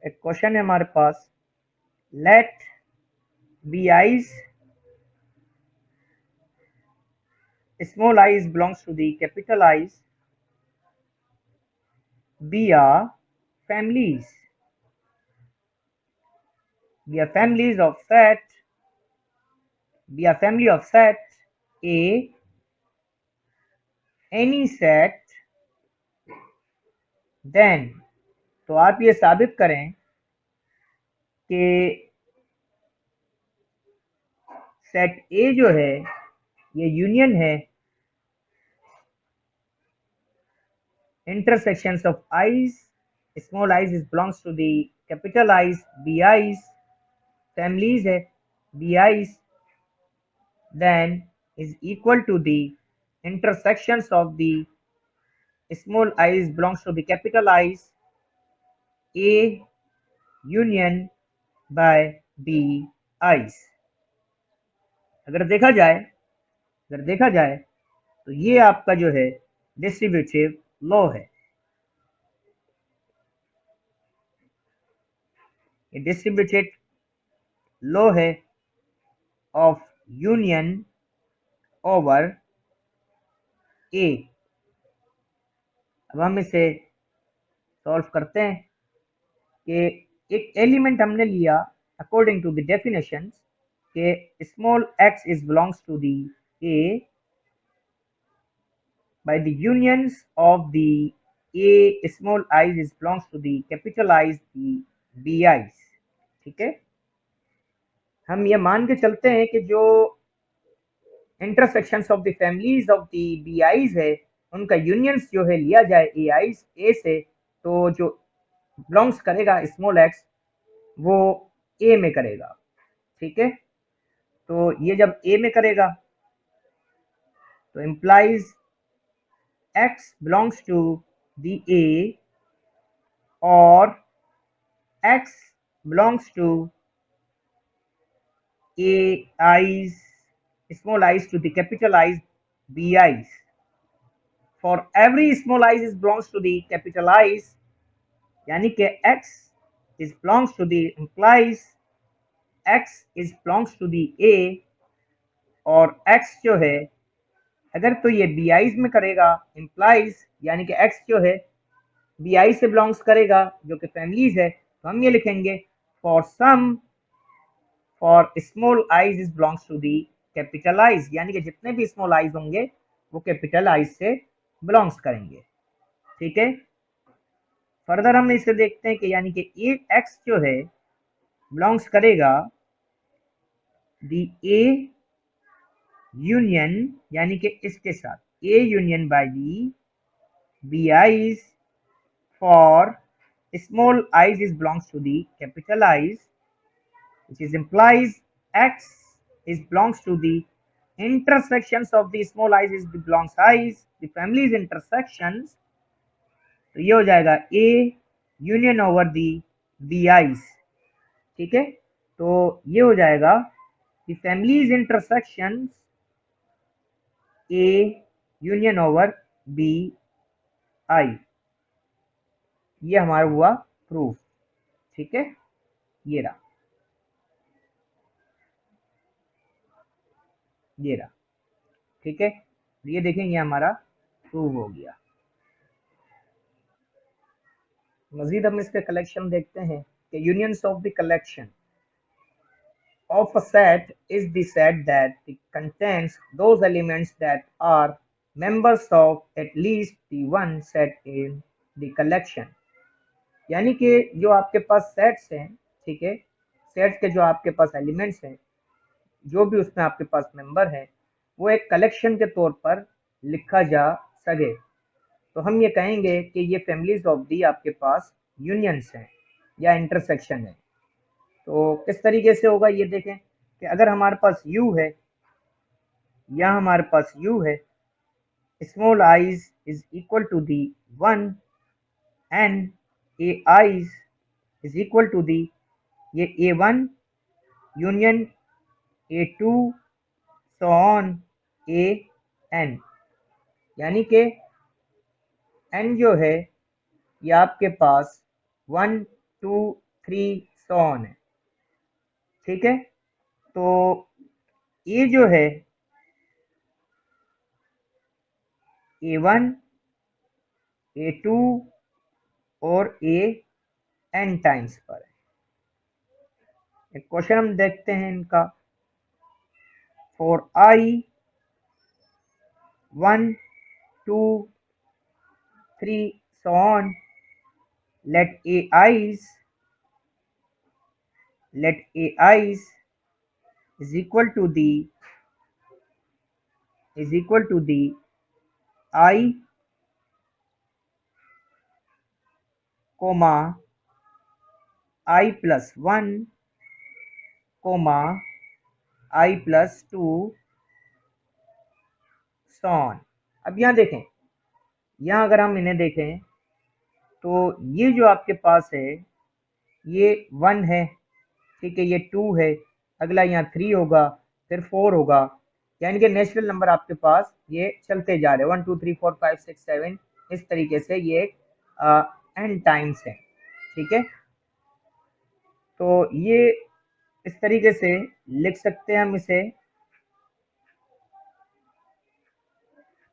एक क्वेश्चन है हमारे पास, let be I's small i's belongs to the capital I's, B are families. B are families of set. B are family of set A, any set, then. तो आप ये साबित करें कि सेट A जो है ये यूनियन है intersections of i's, small i's is belongs to the capital I's, bi's, families है bi's, then is equal to the intersections of the small i's belongs to the capital I's, A union by B i's. अगर देखा जाए तो ये आपका जो है distributive law है। ये डिस्ट्रीब्यूटेड लॉ है ऑफ यूनियन ओवर ए। अब हम इसे सॉल्व करते हैं कि एक एलिमेंट हमने लिया अकॉर्डिंग टू द डेफिनेशन के small x is belongs to the A by the unions of the a small i's is belongs to the capital I's, the bi's। ठीक है, हम ये मान के चलते हैं कि जो intersections of the families of the bi's है उनका यूनियंस जो है लिया जाए ए से, तो जो बिलोंग्स करेगा स्मॉल एक्स वो ए में करेगा। ठीक है, तो ये जब ए में करेगा तो implies x belongs to the A or x belongs to A i's, small i's to the capital I's, B i's. For every small i's is belongs to the capital I's, यानी कि x is belongs to the implies x is belongs to the A और x जो है अगर तो ये B eyes में करेगा इम्प्लाइज यानी कि x जो है बी आई से बिलोंग्स करेगा जो कि फैमिलीज है, तो हम ये लिखेंगे for small eyes is belongs to the capital i's, यानी कि जितने भी स्मॉल आईज होंगे वो कैपिटल आईज से बिलोंग्स करेंगे। ठीक है, फर्दर हम इसे देखते हैं कि यानी कि एक x जो है बिलोंग्स करेगा दी ए यूनियन यानी कि इसके साथ A union by the B i's for small i's is belongs to the capital I's, which is implies x is belongs to the intersections of the small i's is belongs i's, the family's intersections। तो ये हो जाएगा a union over the B i's. ठीक है, तो ये हो जाएगा the family's intersections a union over B i. ये हमारा हुआ प्रूफ। ठीक है, ये रहा, ये रहा। ठीक है, ये देखेंगे हमारा प्रूव हो गया। मजीद हम इसके कलेक्शन देखते हैं कि unions of the collection of a set is the set that contains those elements that are members of at least the one set in the collection। यानी कि जो आपके पास सेट्स हैं, ठीक है, सेट्स के जो आपके पास एलिमेंट्स हैं, जो भी उसमें आपके पास मेंबर हैं, वो एक कलेक्शन के तौर पर लिखा जा सके, तो हम ये कहेंगे कि ये फैमिलीज ऑफ दी आपके पास यूनियंस हैं या इंटरसेक्शन है। तो किस तरीके से होगा ये देखें कि अगर हमारे पास यू है या हमारे पास यू है, small eyes is equal to the 1 and A i's is equal to the ये A1 union A2 so on AN, यानी कि n जो है ये आपके पास 1 2 3 सो ऑन है। ठीक है, तो ये जो है A1, A2 और AN टाइम्स पर है। एक क्वेश्चन हम देखते हैं इनका। For I 1 2 3 so on, let AIs is equal to the I comma I plus 1 comma I plus 2 so on। अब यहाँ देखें, यहाँ अगर हम इन्हें देखें तो ये जो आपके पास है ये 1 है, ठीक है, ये 2 है, अगला यहाँ 3 होगा, फिर 4 होगा, यानी कि नेचुरल नंबर आपके पास ये चलते जा रहे हैं 1 2 3 4 5 6 7, इस तरीके से ये n टाइम्स है। ठीक है, तो ये इस तरीके से लिख सकते हैं हम इसे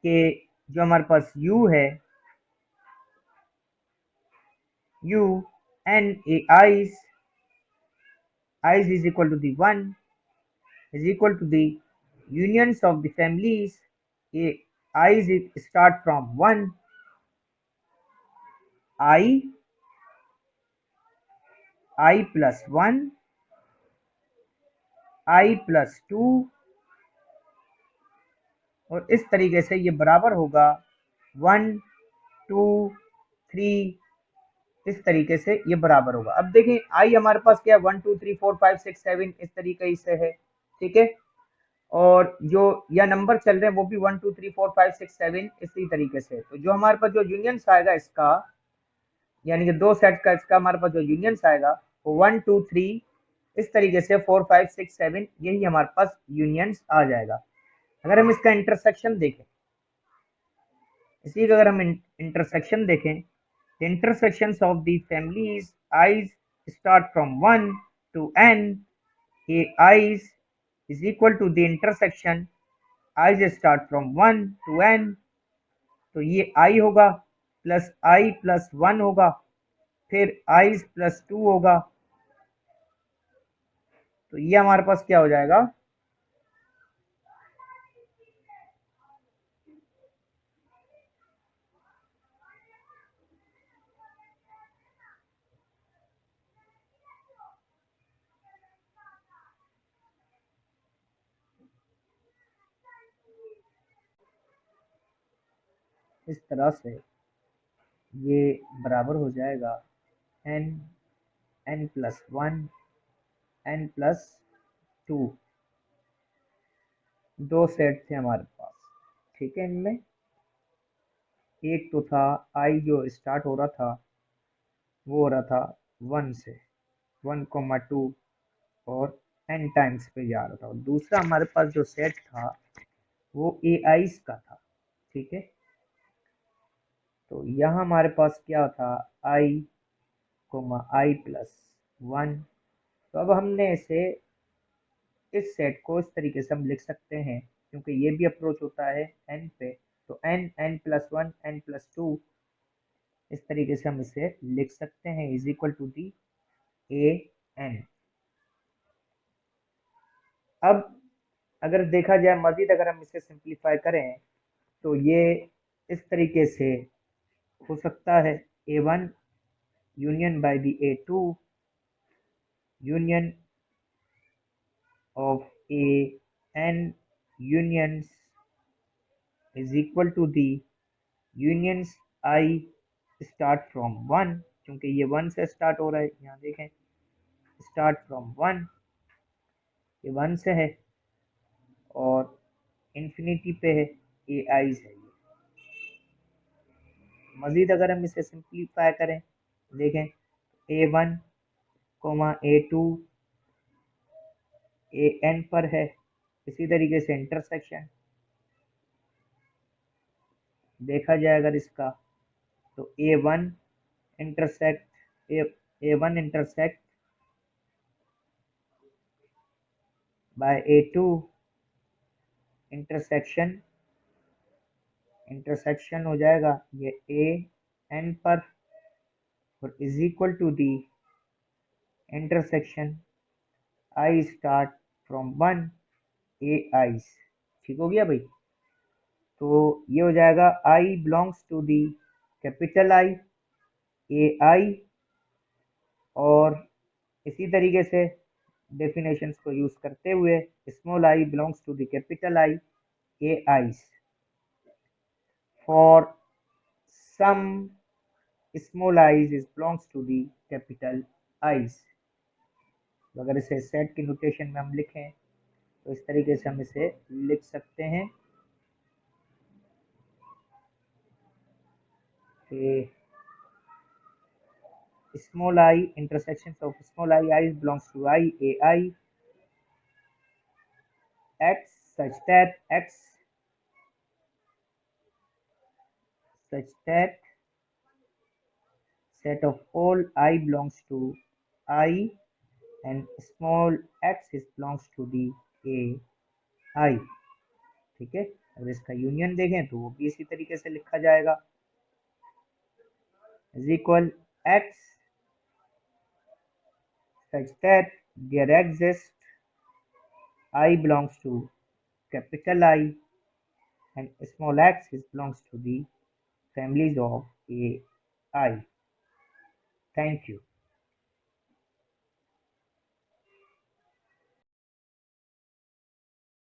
कि जो हमारे पास u है, u n a i's is equal to the 1 is equal to the unions of the families a i's start from 1 I plus 1 I plus 2 और इस तरीके से ये बराबर होगा 1 2 3, इस तरीके से ये बराबर होगा। अब देखें आई हमारे पास क्या है 1 2 3 4 5 6 7 इस तरीके से है। ठीक है, और जो यह नंबर चल रहे हैं वो भी 1 2 3 4 5 6 7 इसी तरीके से। तो जो हमारे पास जो यूनियंस आएगा इसका, यानी कि दो सेट का इसका हमारे पास जो यूनियंस आएगा वो 1 2 3 इस तरीके से 4 5 6 7 यही हमारे पास यूनियंस आ जाएगा। अगर हम इसका इंटरसेक्शन देखें, इसी का अगर हम इंटरसेक्शन देखें, the intersections of the families i's start from 1 to n, a i's is equal to the intersection i's start from 1 to n, तो ये i होगा प्लस i प्लस 1 होगा, फिर i's प्लस 2 होगा, तो ये हमारे पास क्या हो जाएगा, इस तरह से ये बराबर हो जाएगा n n plus 1 n plus 2, दो सेट थे हमारे पास। ठीक है, इनमें एक तो था आई जो स्टार्ट हो रहा था वो हो रहा था 1 से 1,2 और n टाइम्स पे जा रहा था, और दूसरा हमारे पास जो सेट था वो ए आईज का था। ठीक है, तो यहाँ हमारे पास क्या था आई कोमा आई प्लस 1, तो अब हमने इसे इस सेट को इस तरीके से हम लिख सकते हैं क्योंकि ये भी अप्रोच होता है n पे, तो n n plus 1 n plus 2 इस तरीके से हम इसे लिख सकते हैं is equal to the A n. अब अगर देखा जाए मजीद, अगर हम इसे सिंप्लीफाई करें तो ये इस तरीके से हो सकता है A1 union by the A2 union of AN unions is equal to the unions I start from 1, क्योंकि ये 1 से स्टार्ट हो रहा है, यहाँ देखें स्टार्ट फ्रॉम 1, ये 1 से है और इन्फिनिटी पे है, ए आईज है ये। मजीद अगर हम इसे सिंप्लीफाई करें, देखें A1 कोमा A2 AN पर है, इसी तरीके से इंटरसेक्शन देखा जाए अगर इसका, तो A1 intersect A1 intersect by A2 intersection हो जाएगा ये ए एन पर और is equal to the intersection I start from 1 A I's. ठीक हो गया भाई। तो ये हो जाएगा I belongs to the capital I A I, और इसी तरीके से डेफिनेशंस को यूज करते हुए small I belongs to the capital I A I's for some small eyes is belongs to the capital I's. तो अगर इसे सेट की नोटेशन में हम लिखें तो इस तरीके से हम इसे लिख सकते हैं कि small I intersections of small I belongs to I a I x such that set of all I belongs to I and small x is belongs to the a I। ठीक है, अगर इसका यूनियन देखें तो वो भी इसी तरीके से लिखा जाएगा is equal x such that there exists I belongs to capital I and small x is belongs to the families of a I। Thank you.